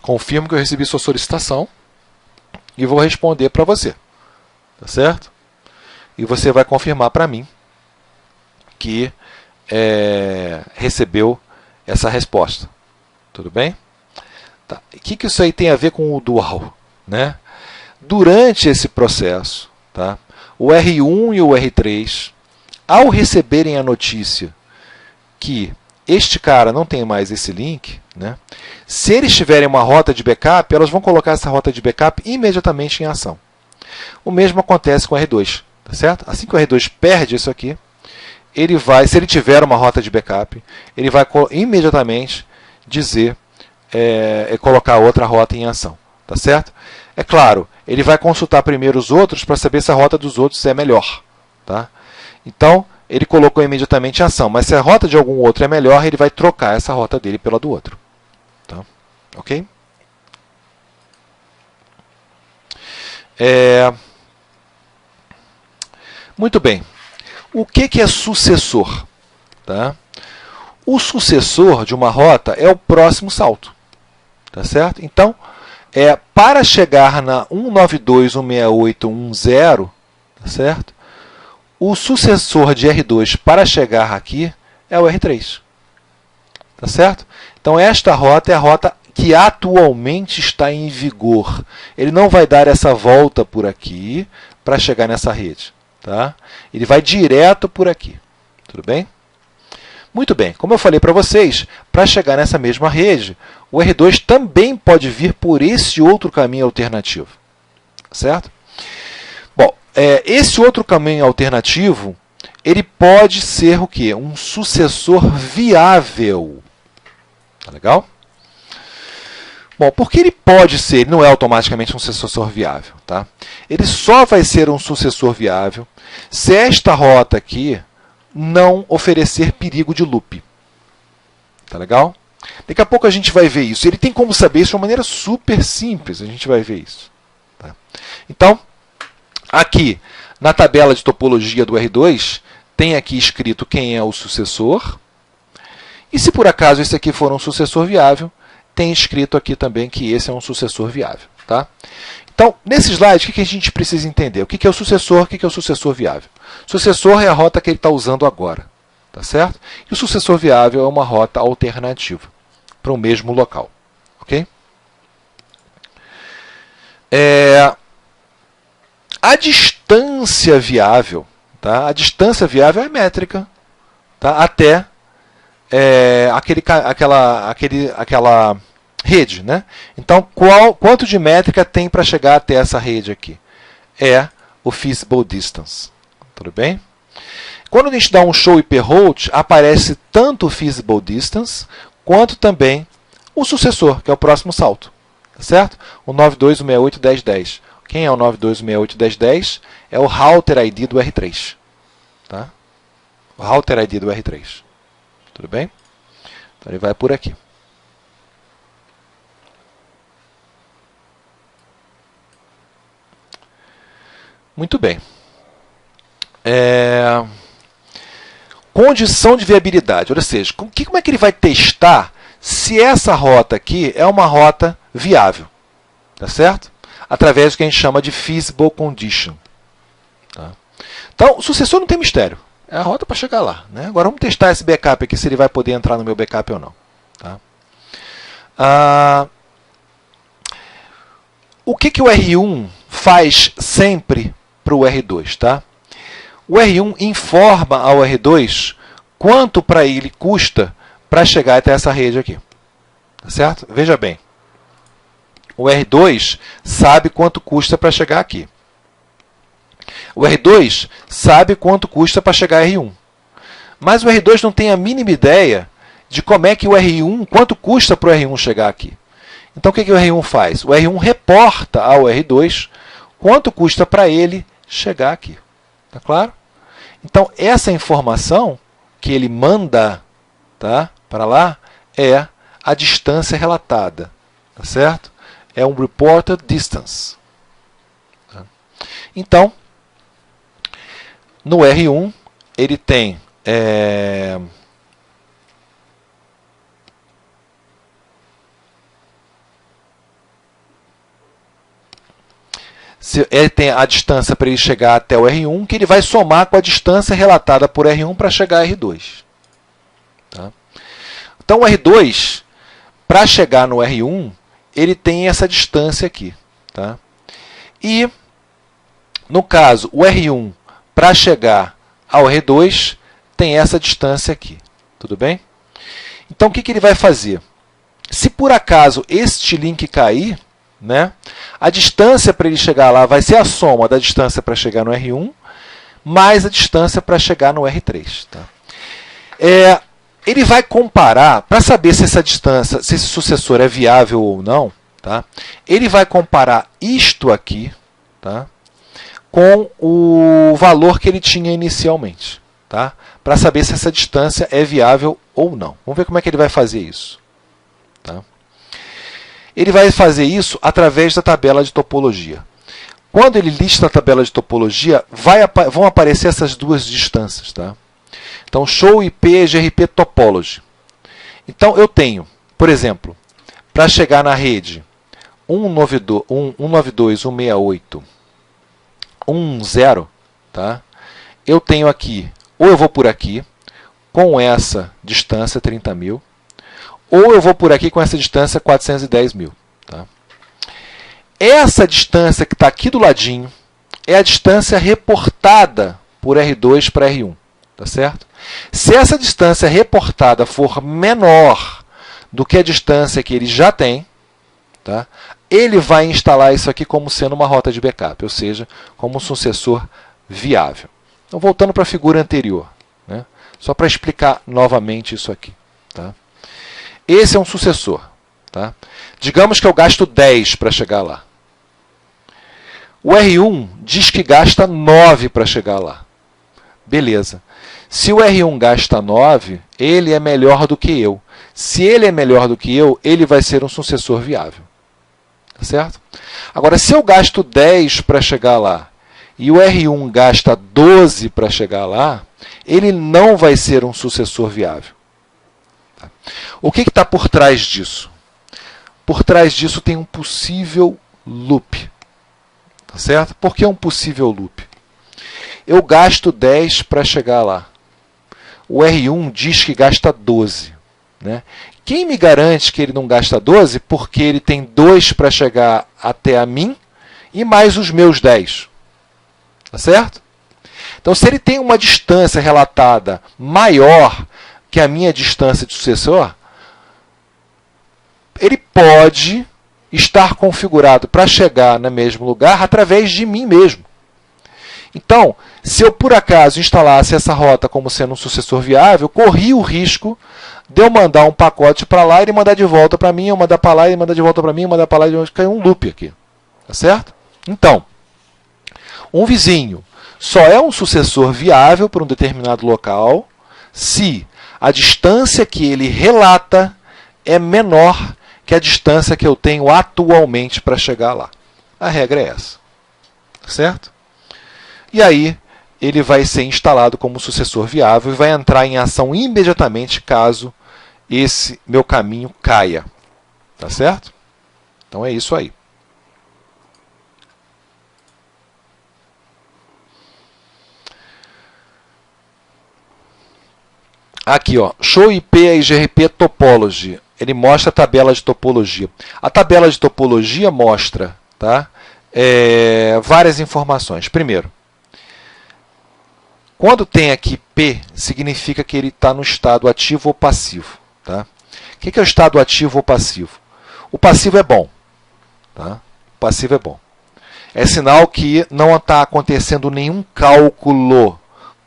Confirmo que eu recebi sua solicitação e vou responder para você. Tá certo? E você vai confirmar para mim que recebeu essa resposta. Tudo bem? Tá. O que isso aí tem a ver com o dual? Né? Durante esse processo, tá? O R1 e o R3, ao receberem a notícia que este cara não tem mais esse link, né? Se eles tiverem uma rota de backup, elas vão colocar essa rota de backup imediatamente em ação. O mesmo acontece com o R2. Tá certo? Assim que o R2 perde isso aqui, ele vai, se ele tiver uma rota de backup, ele vai imediatamente dizer, colocar outra rota em ação. Tá certo? É claro, ele vai consultar primeiro os outros para saber se a rota dos outros é melhor. Tá? Então, ele colocou imediatamente em ação, mas se a rota de algum outro é melhor, ele vai trocar essa rota dele pela do outro. Tá? Ok? Muito bem. O que é sucessor? Tá? O sucessor de uma rota é o próximo salto. Tá certo? Então, para chegar na 192.168.1.0, tá certo? O sucessor de R2 para chegar aqui é o R3. Tá certo? Então, esta rota é a rota que atualmente está em vigor. Ele não vai dar essa volta por aqui para chegar nessa rede. Tá? Ele vai direto por aqui. Tudo bem? Muito bem. Como eu falei para vocês, para chegar nessa mesma rede, o R2 também pode vir por esse outro caminho alternativo. Certo? Bom, esse outro caminho alternativo, ele pode ser o quê? Um sucessor viável. Tá legal? Bom, porque ele pode ser, ele não é automaticamente um sucessor viável. Tá? Ele só vai ser um sucessor viável se esta rota aqui não oferecer perigo de loop. Tá legal? Daqui a pouco a gente vai ver isso. Ele tem como saber isso de uma maneira super simples. A gente vai ver isso. Tá? Então, aqui na tabela de topologia do R2, tem aqui escrito quem é o sucessor. E se por acaso esse aqui for um sucessor viável, tem escrito aqui também que esse é um sucessor viável. Tá? Então, nesse slide, o que a gente precisa entender? O que é o sucessor, o que é o sucessor viável? O sucessor é a rota que ele está usando agora. Tá certo? E o sucessor viável é uma rota alternativa para o mesmo local. Ok? A distância viável, tá? A distância viável é métrica, tá? Até aquela rede, né? Então, quanto de métrica tem para chegar até essa rede aqui? É o feasible distance. Tudo bem? Quando a gente dá um show IP-Route, aparece tanto o feasible distance, quanto também o sucessor, que é o próximo salto. Tá certo? O 92.168.10.10. Quem é o 92.168.10.10? É o router ID do R3. Tá? O router ID do R3. Tudo bem? Então ele vai por aqui. Muito bem. Condição de viabilidade. Ou seja, como é que ele vai testar se essa rota aqui é uma rota viável? Tá certo? Através do que a gente chama de feasible condition. Tá? Então, o sucessor não tem mistério. É a rota para chegar lá. Né? Agora vamos testar esse backup aqui, se ele vai poder entrar no meu backup ou não. Tá? O que o R1 faz sempre para o R2? Tá? O R1 informa ao R2 quanto para ele custa para chegar até essa rede aqui. Tá certo? Veja bem. O R2 sabe quanto custa para chegar aqui. O R2 sabe quanto custa para chegar a R1. Mas o R2 não tem a mínima ideia de como é que o R1, quanto custa para o R1 chegar aqui. Então o que o R1 faz? O R1 reporta ao R2 quanto custa para ele chegar aqui. Tá claro? Então essa informação que ele manda, tá, para lá é a distância relatada. Tá certo? É um reported distance. Tá? Então, no R1, ele tem ele tem a distância para ele chegar até o R1, que ele vai somar com a distância relatada por R1 para chegar a R2. Tá? Então, o R2, para chegar no R1, ele tem essa distância aqui. Tá? E, no caso, o R1, para chegar ao R2, tem essa distância aqui. Tudo bem? Então, o que ele vai fazer? Se por acaso este link cair, né, a distância para ele chegar lá vai ser a soma da distância para chegar no R1 mais a distância para chegar no R3. Tá? Ele vai comparar, para saber se essa distância, se esse sucessor é viável ou não, tá? Ele vai comparar isto aqui, tá, com o valor que ele tinha inicialmente, tá? Para saber se essa distância é viável ou não. Vamos ver como é que ele vai fazer isso. Tá? Ele vai fazer isso através da tabela de topologia. Quando ele lista a tabela de topologia, vão aparecer essas duas distâncias. Tá? Então, show IP GRP topology. Então, eu tenho, por exemplo, para chegar na rede 192.168.1.0, tá? Eu tenho aqui, ou eu vou por aqui, com essa distância, 30.000, ou eu vou por aqui com essa distância 410 mil. Tá? Essa distância que está aqui do ladinho é a distância reportada por R2 para R1. Tá certo? Se essa distância reportada for menor do que a distância que ele já tem, tá? Ele vai instalar isso aqui como sendo uma rota de backup, ou seja, como um sucessor viável. Então, voltando para a figura anterior, né? Só para explicar novamente isso aqui. Tá? Esse é um sucessor. Tá? Digamos que eu gasto 10 para chegar lá. O R1 diz que gasta 9 para chegar lá. Beleza. Se o R1 gasta 9, ele é melhor do que eu. Se ele é melhor do que eu, ele vai ser um sucessor viável. Tá certo? Agora, se eu gasto 10 para chegar lá e o R1 gasta 12 para chegar lá, ele não vai ser um sucessor viável. Tá? O que está por trás disso? Por trás disso tem um possível loop. Tá certo? Por que um possível loop? Eu gasto 10 para chegar lá. O R1 diz que gasta 12. Né? Quem me garante que ele não gasta 12? Porque ele tem 2 para chegar até a mim e mais os meus 10. Tá certo? Então, se ele tem uma distância relatada maior que a minha distância de sucessor, ele pode estar configurado para chegar no mesmo lugar através de mim mesmo. Então, se eu por acaso instalasse essa rota como sendo um sucessor viável, corria o risco de eu mandar um pacote para lá e ele mandar de volta para mim, eu mandar para lá e ele mandar de volta para mim, eu mandar para lá e ele cair um loop aqui. Tá certo? Então, um vizinho só é um sucessor viável para um determinado local se a distância que ele relata é menor que a distância que eu tenho atualmente para chegar lá. A regra é essa. Certo? E aí, ele vai ser instalado como sucessor viável e vai entrar em ação imediatamente caso esse meu caminho caia. Tá certo? Então é isso aí. Aqui, ó, Show IP EGRP Topology. Ele mostra a tabela de topologia. A tabela de topologia mostra, tá, várias informações. Primeiro, quando tem aqui P, significa que ele está no estado ativo ou passivo. Tá? O que é o estado ativo ou passivo? O passivo é bom. Tá? O passivo é bom. É sinal que não está acontecendo nenhum cálculo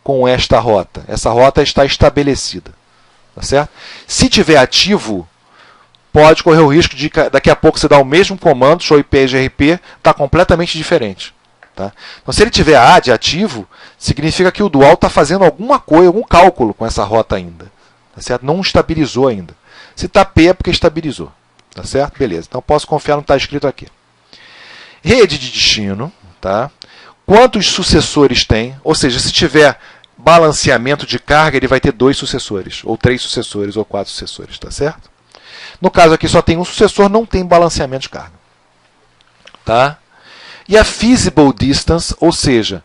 com esta rota. Essa rota está estabelecida. Tá certo? Se tiver ativo, pode correr o risco de daqui a pouco você dar o mesmo comando, show IP EGRP, está completamente diferente. Tá? Então, se ele tiver A de ativo, significa que o dual está fazendo alguma coisa, algum cálculo com essa rota ainda. Tá certo? Não estabilizou ainda. Se está P é porque estabilizou. Tá certo? Beleza. Então, posso confiar no que está escrito aqui. Rede de destino. Tá? Quantos sucessores tem? Ou seja, se tiver balanceamento de carga, ele vai ter 2 sucessores, ou 3 sucessores, ou 4 sucessores. Tá certo? No caso aqui, só tem um sucessor, não tem balanceamento de carga. Tá? E a feasible distance, ou seja,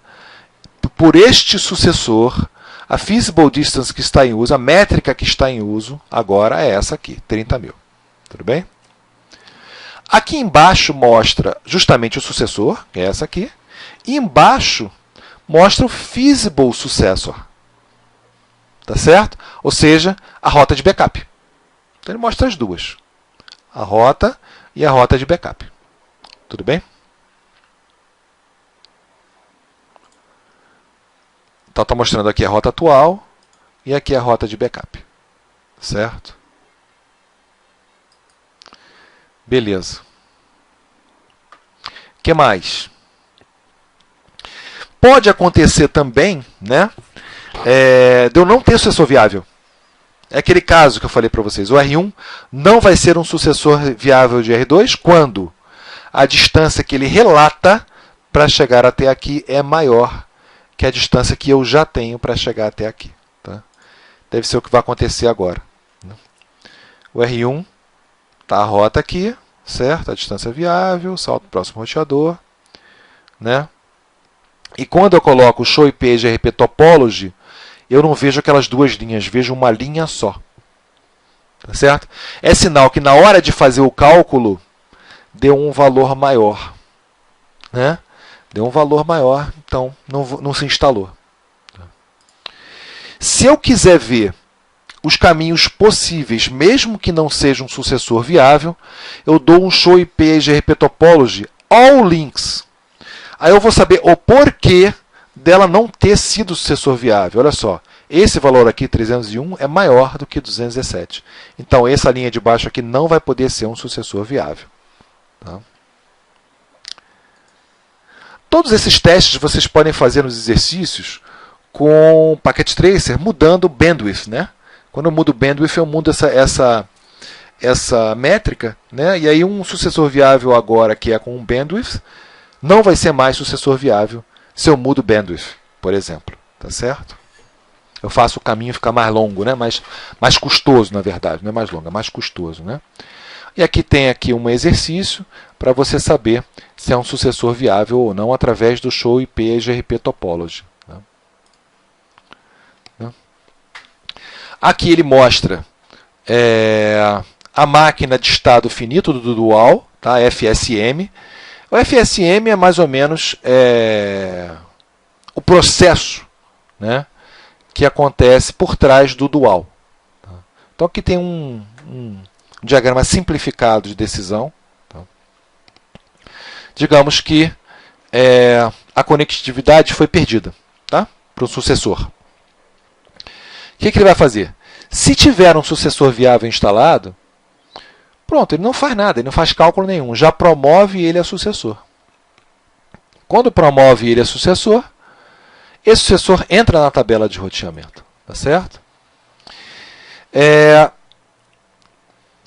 por este sucessor, a feasible distance que está em uso, a métrica que está em uso, agora é essa aqui, 30 mil. Tudo bem? Aqui embaixo mostra justamente o sucessor, que é essa aqui, e embaixo mostra o feasible successor. Tá certo? Ou seja, a rota de backup. Então ele mostra as duas. A rota e a rota de backup. Tudo bem? Então está mostrando aqui a rota atual e aqui a rota de backup. Certo? Beleza. O que mais? Pode acontecer também, né, de eu não ter sucessor viável. É aquele caso que eu falei para vocês. O R1 não vai ser um sucessor viável de R2 quando a distância que ele relata para chegar até aqui é maior que a distância que eu já tenho para chegar até aqui. Tá? Deve ser o que vai acontecer agora. O R1 está a rota aqui, certo? A distância viável, salto para o próximo roteador. Né? E quando eu coloco o Show IP EGRP Topology, eu não vejo aquelas duas linhas, vejo uma linha só. Tá certo? É sinal que na hora de fazer o cálculo, deu um valor maior. Né? Deu um valor maior, então não se instalou. Se eu quiser ver os caminhos possíveis, mesmo que não seja um sucessor viável, eu dou um show IP EGRP Topology all links. Aí eu vou saber o porquê dela não ter sido sucessor viável. Olha só, esse valor aqui, 301, é maior do que 217. Então, essa linha de baixo aqui não vai poder ser um sucessor viável. Tá? Todos esses testes vocês podem fazer nos exercícios com Packet Tracer, mudando o bandwidth. Né? Quando eu mudo o bandwidth, eu mudo essa métrica. Né? E aí um sucessor viável agora, que é com um bandwidth, não vai ser mais sucessor viável se eu mudo o bandwidth, por exemplo. Tá certo? Eu faço o caminho ficar mais longo, né? mais custoso, na verdade. Não é mais longo, é mais custoso. Né? E aqui tem aqui um exercício para você saber se é um sucessor viável ou não através do show IP EGRP Topology. Aqui ele mostra a máquina de estado finito do dual, tá? FSM. O FSM é mais ou menos o processo, né, que acontece por trás do dual. Então aqui tem um diagrama simplificado de decisão. Tá? Digamos que a conectividade foi perdida, tá? Para o sucessor. O que ele vai fazer? Se tiver um sucessor viável instalado, pronto, ele não faz nada, ele não faz cálculo nenhum, já promove ele a sucessor. Quando promove ele a sucessor, esse sucessor entra na tabela de roteamento. Tá certo?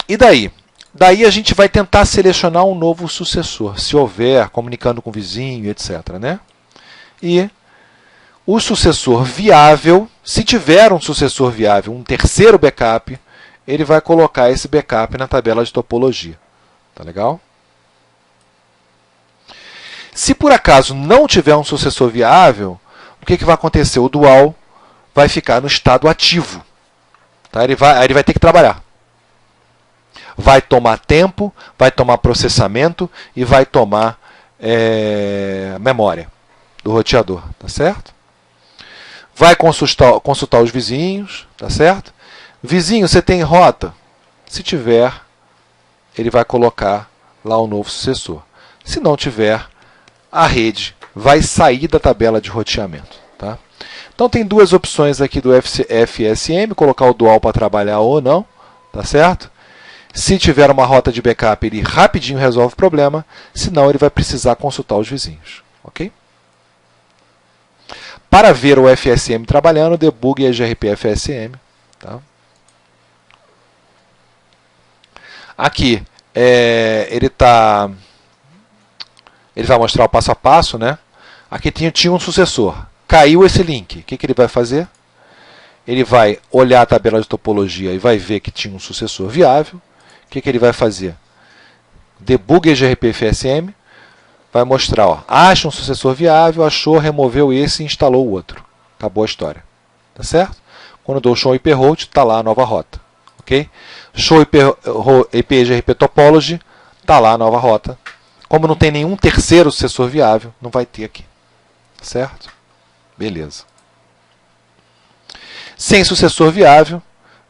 E daí? Daí a gente vai tentar selecionar um novo sucessor, se houver, comunicando com o vizinho, etc. Né? E o sucessor viável, se tiver um sucessor viável, um terceiro backup, ele vai colocar esse backup na tabela de topologia. Tá legal? Se por acaso não tiver um sucessor viável, o que vai acontecer? O dual vai ficar no estado ativo. Tá? Ele vai ter que trabalhar. Vai tomar tempo, vai tomar processamento e vai tomar memória do roteador. Tá certo? Vai consultar os vizinhos. Tá certo? Vizinho, você tem rota? Se tiver, ele vai colocar lá o novo sucessor. Se não tiver, a rede vai sair da tabela de roteamento. Tá? Então tem duas opções aqui do FSM, colocar o dual para trabalhar ou não. Tá certo? Se tiver uma rota de backup, ele rapidinho resolve o problema, senão ele vai precisar consultar os vizinhos. Ok? Para ver o FSM trabalhando, debug EGRP FSM. Tá? Aqui, ele vai mostrar o passo a passo. Né? Aqui tinha um sucessor. Caiu esse link. O que ele vai fazer? Ele vai olhar a tabela de topologia e vai ver que tinha um sucessor viável. O que ele vai fazer? Debug EGRP FSM. Vai mostrar, ó, acha um sucessor viável, achou, removeu esse e instalou o outro. Acabou a história. Tá certo? Quando eu dou show IP route, está lá a nova rota. Ok? Show IP EGRP Topology, está lá a nova rota. Como não tem nenhum terceiro sucessor viável, não vai ter aqui. Certo? Beleza. Sem sucessor viável,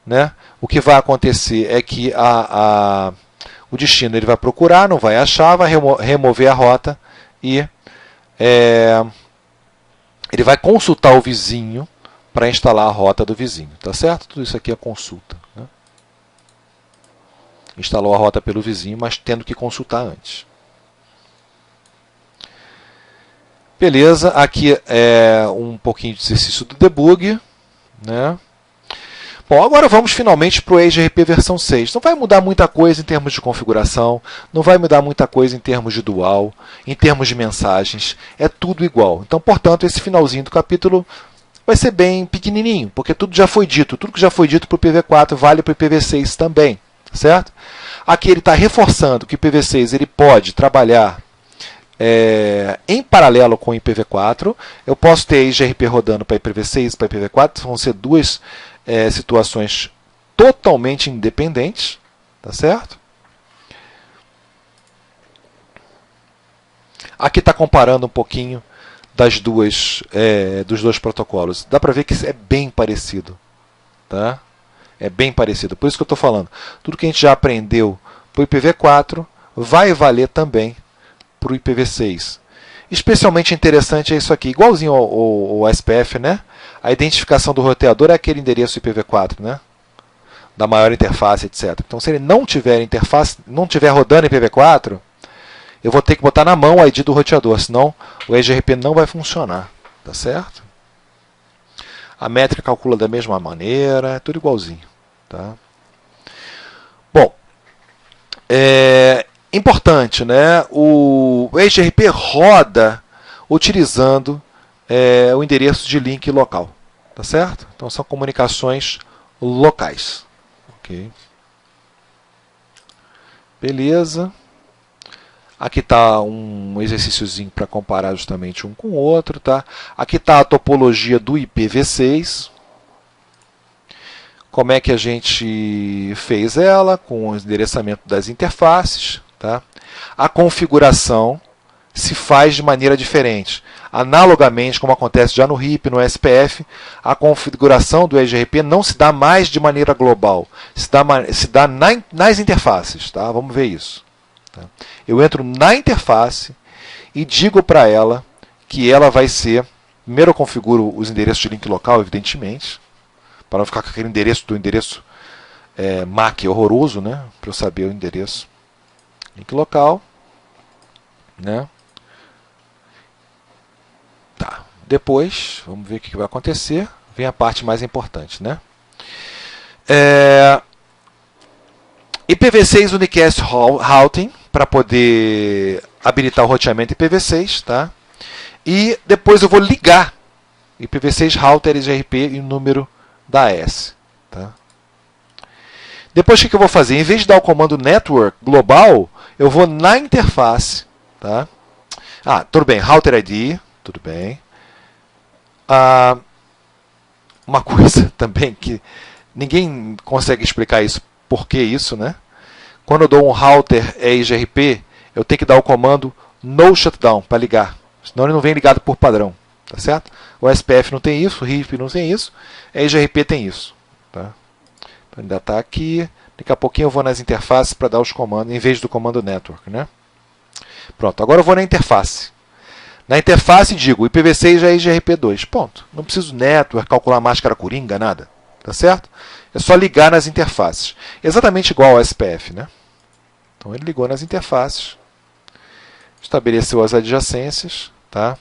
né, o que vai acontecer é que o destino ele vai procurar, não vai achar, vai remover a rota e ele vai consultar o vizinho para instalar a rota do vizinho. Tá certo? Tudo isso aqui é consulta. Né? Instalou a rota pelo vizinho, mas tendo que consultar antes. Beleza, aqui é um pouquinho de exercício do debug. Né? Bom, agora vamos finalmente para o EGRP versão 6. Não vai mudar muita coisa em termos de configuração, não vai mudar muita coisa em termos de dual, em termos de mensagens, é tudo igual. Então, portanto, esse finalzinho do capítulo vai ser bem pequenininho, porque tudo já foi dito. Tudo que já foi dito para o IPv4 vale para o IPv6 também. Certo? Aqui ele está reforçando que o IPv6 ele pode trabalhar em paralelo com o IPv4. Eu posso ter EGRP rodando para IPv6 e para IPv4, vão ser duas situações totalmente independentes, tá certo? Aqui está comparando um pouquinho dos dois protocolos. Dá para ver que é bem parecido, tá? É bem parecido. Por isso que eu estou falando. Tudo que a gente já aprendeu para o IPv4 vai valer também para o IPv6. Especialmente interessante é isso aqui, igualzinho ao SPF, né? A identificação do roteador é aquele endereço IPv4, né? Da maior interface, etc. Então, se ele não tiver interface, não tiver rodando IPv4, eu vou ter que botar na mão o ID do roteador, senão o EGRP não vai funcionar, tá certo? A métrica calcula da mesma maneira, é tudo igualzinho, tá? Bom, importante, né? O EGRP roda utilizando o endereço de link local, tá certo? Então são comunicações locais, ok? Beleza. Aqui está um exercíciozinho para comparar justamente um com o outro, tá? Aqui está a topologia do IPv6. Como é que a gente fez ela, com o endereçamento das interfaces, tá? A configuração se faz de maneira diferente. Analogamente, como acontece já no RIP, no SPF, a configuração do EGRP não se dá mais de maneira global, se dá nas interfaces, tá? Vamos ver isso. Eu entro na interface e digo para ela que ela vai ser... Primeiro eu configuro os endereços de link local, evidentemente, para não ficar com aquele endereço MAC horroroso, né? Para eu saber o endereço link local, né? Tá. Depois, vamos ver o que vai acontecer. Vem a parte mais importante, né? IPv6 Unicast Routing, para poder habilitar o roteamento IPv6, tá? E depois eu vou ligar IPv6 Router EGRP e o número da AS, tá? Depois o que eu vou fazer? Em vez de dar o comando network global, eu vou na interface, tá? Tudo bem, Router ID, tudo bem. Uma coisa também que ninguém consegue explicar isso, por que isso, né? Quando eu dou um router EGRP, eu tenho que dar o comando no shutdown para ligar, senão ele não vem ligado por padrão, tá certo? O SPF não tem isso, o RIP não tem isso, a EGRP tem isso, tá? Então ainda está aqui. Daqui a pouquinho eu vou nas interfaces para dar os comandos, em vez do comando network, né? Pronto, agora eu vou na interface. Na interface digo IPv6 é EGRP2, ponto. Não preciso network, calcular máscara coringa, nada, tá certo? É só ligar nas interfaces. Exatamente igual ao SPF, né? Então ele ligou nas interfaces, estabeleceu as adjacências, tá?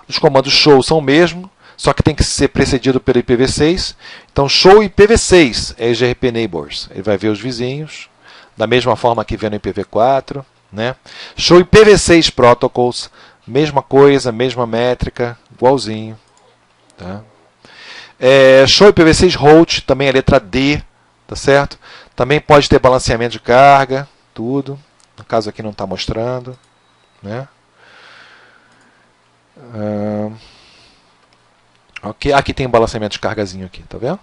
Os comandos show são o mesmo, só que tem que ser precedido pelo IPv6. Então show IPv6 é EGRP Neighbors. Ele vai ver os vizinhos, da mesma forma que vê no IPv4, né? Show IPv6 Protocols, mesma coisa, mesma métrica, igualzinho, tá? Show IPv6 Route, também a letra D, tá certo? Também pode ter balanceamento de carga, tudo. No caso aqui não está mostrando, né? Ok, aqui tem um balanceamento de cargazinho aqui, tá vendo?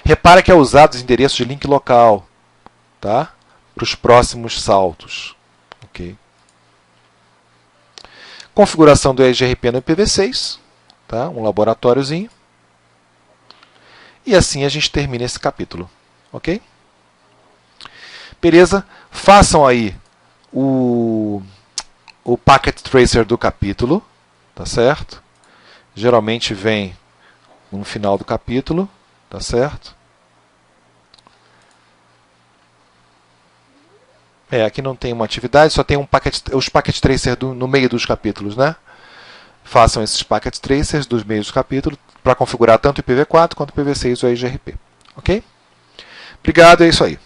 Repara que é usado os endereços de link local, tá? Para os próximos saltos, ok? Configuração do EGRP no IPv6. Tá? Um laboratóriozinho. E assim a gente termina esse capítulo. Ok? Beleza? Façam aí o packet tracer do capítulo. Tá certo? Geralmente vem no final do capítulo. Tá certo? Aqui não tem uma atividade, só tem os packet tracers no meio dos capítulos, né? Façam esses packet tracers dos meios do capítulo para configurar tanto o IPv4 quanto o IPv6 ou a EGRP. Ok? Obrigado, é isso aí.